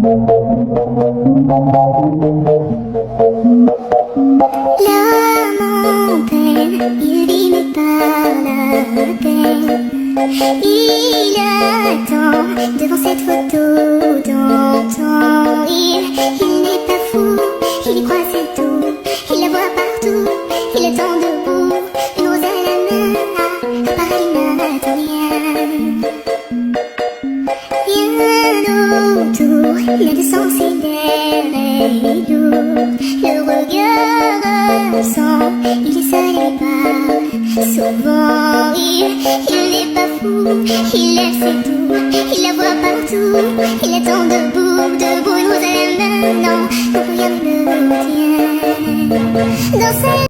L'âme en peine, il vit mais par la peine. Il attend devant cette photo d'antan. Il n'est pas fou, il y croit c'est tout. Il la voit partout, il attend debout. Une rose à la main, à part il n'attend rien. Rien autour, le sang c'est d'air et lourd. Le regard sans, il est seul et parle souvent. Il n'est pas fou, il lève ses tours. Il la voit partout, il attend debout. Debout, une rose à la main, non, rien ne le tient. Dans cette